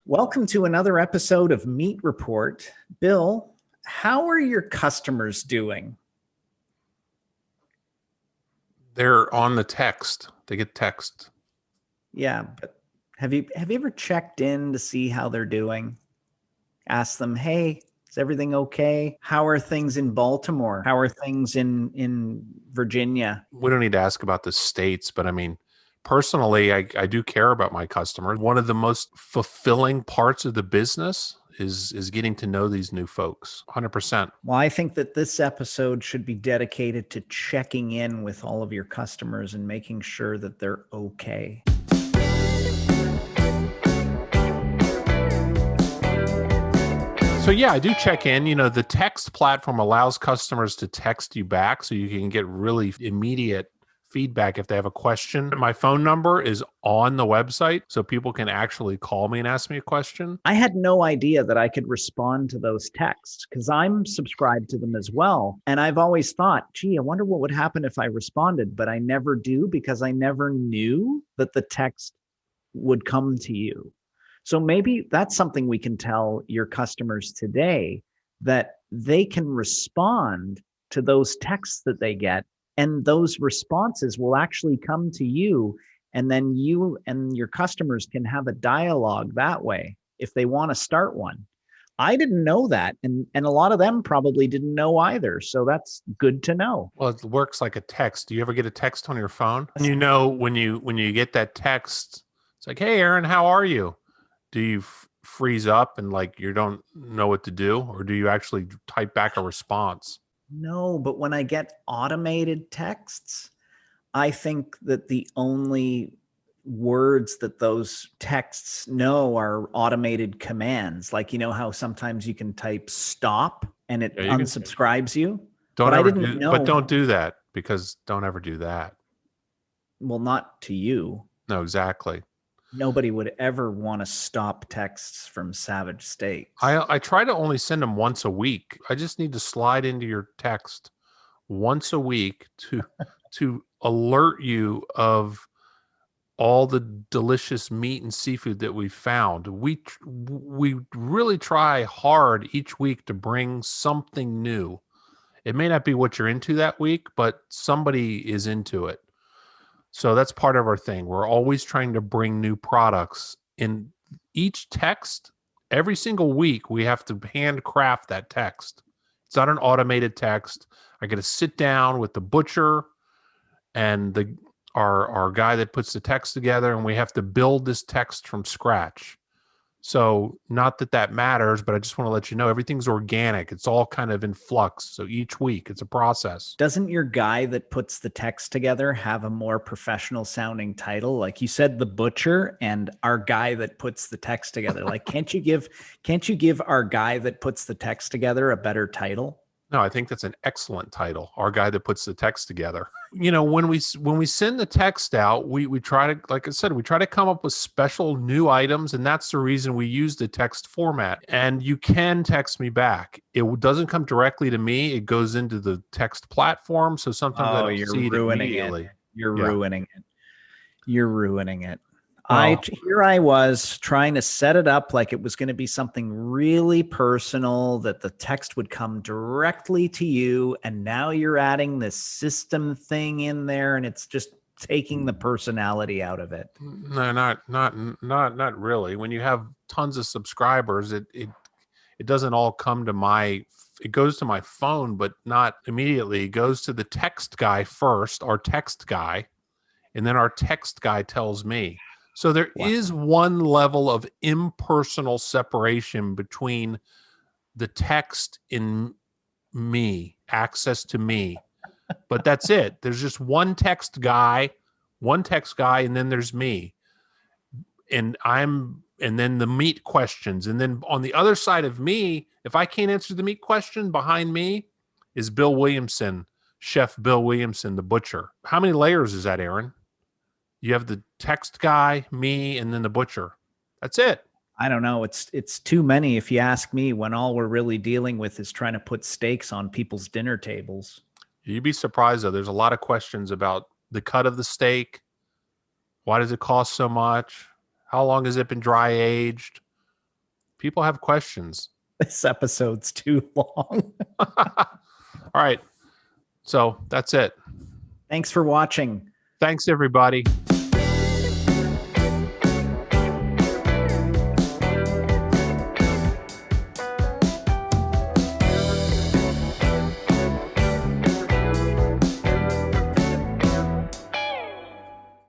Welcome to another episode of Meat Report. Bill, how are your customers doing? They're on the text. They get text. Yeah, but have you ever checked in to see how they're doing? Ask them, "Hey, is everything okay? How are things in Baltimore? How are things in Virginia?" We don't need to ask about the states, but I mean, personally, I do care about my customers. One of the most fulfilling parts of the business is getting to know these new folks. 100%. Well, I think that this episode should be dedicated to checking in with all of your customers and making sure that they're okay. So yeah, I do check in. The text platform allows customers to text you back so you can get really immediate feedback if they have a question. My phone number is on the website so people can actually call me and ask me a question. I had no idea that I could respond to those texts because I'm subscribed to them as well. And I've always thought, gee, I wonder what would happen if I responded, but I never do because I never knew that the text would come to you. So maybe that's something we can tell your customers today, that they can respond to those texts that they get, and those responses will actually come to you. And then you and your customers can have a dialogue that way if they want to start one. I didn't know that. And a lot of them probably didn't know either. So that's good to know. Well, it works like a text. Do you ever get a text on your phone? And when you get that text, it's like, "Hey, Aaron, how are you?" Do you freeze up and like you don't know what to do, or do you actually type back a response? No, but when I get automated texts, I think that the only words that those texts know are automated commands. Like, you know how sometimes you can type stop and it Yeah, you can. unsubscribes you? Don't But I ever didn't do, but know. don't do that because don't ever do that. Well, not to you. No, exactly. Nobody would ever want to stop texts from Savage Steaks. I try to only send them once a week. I just need to slide into your text once a week to alert you of all the delicious meat and seafood that we found. We really try hard each week to bring something new. It may not be what you're into that week, but somebody is into it. So that's part of our thing. We're always trying to bring new products in each text. Every single week, we have to handcraft that text. It's not an automated text. I got to sit down with the butcher and our guy that puts the text together, and we have to build this text from scratch. So not that matters, but I just want to let you know everything's organic. It's all kind of in flux. So each week it's a process. Doesn't your guy that puts the text together have a more professional sounding title? Like you said, the butcher and our guy that puts the text together. Like, can't you give our guy that puts the text together a better title? No, I think that's an excellent title. Our guy that puts the text together. When we send the text out, we try to, like I said, we try to come up with special new items, and that's the reason we use the text format. And you can text me back. It doesn't come directly to me. It goes into the text platform. So sometimes I don't see it immediately. You're Yeah. ruining it. You're ruining it. Well, Here I was trying to set it up like it was going to be something really personal, that the text would come directly to you, and now you're adding this system thing in there, and it's just taking the personality out of it. no, not really. When you have tons of subscribers, it doesn't all come to my. It goes to my phone, but not immediately. It goes to the text guy first, our text guy, and then our text guy tells me. So there Wow. is one level of impersonal separation between the text and me, access to me. But that's it. There's just one text guy, and then there's me. And then the meat questions. And then on the other side of me, if I can't answer the meat question, behind me is Bill Williamson, Chef Bill Williamson, the butcher. How many layers is that, Aaron? You have the text guy, me, and then the butcher. That's it. I don't know. It's too many if you ask me, when all we're really dealing with is trying to put steaks on people's dinner tables. You'd be surprised, though. There's a lot of questions about the cut of the steak. Why does it cost so much? How long has it been dry aged? People have questions. This episode's too long. All right. So that's it. Thanks for watching. Thanks, everybody.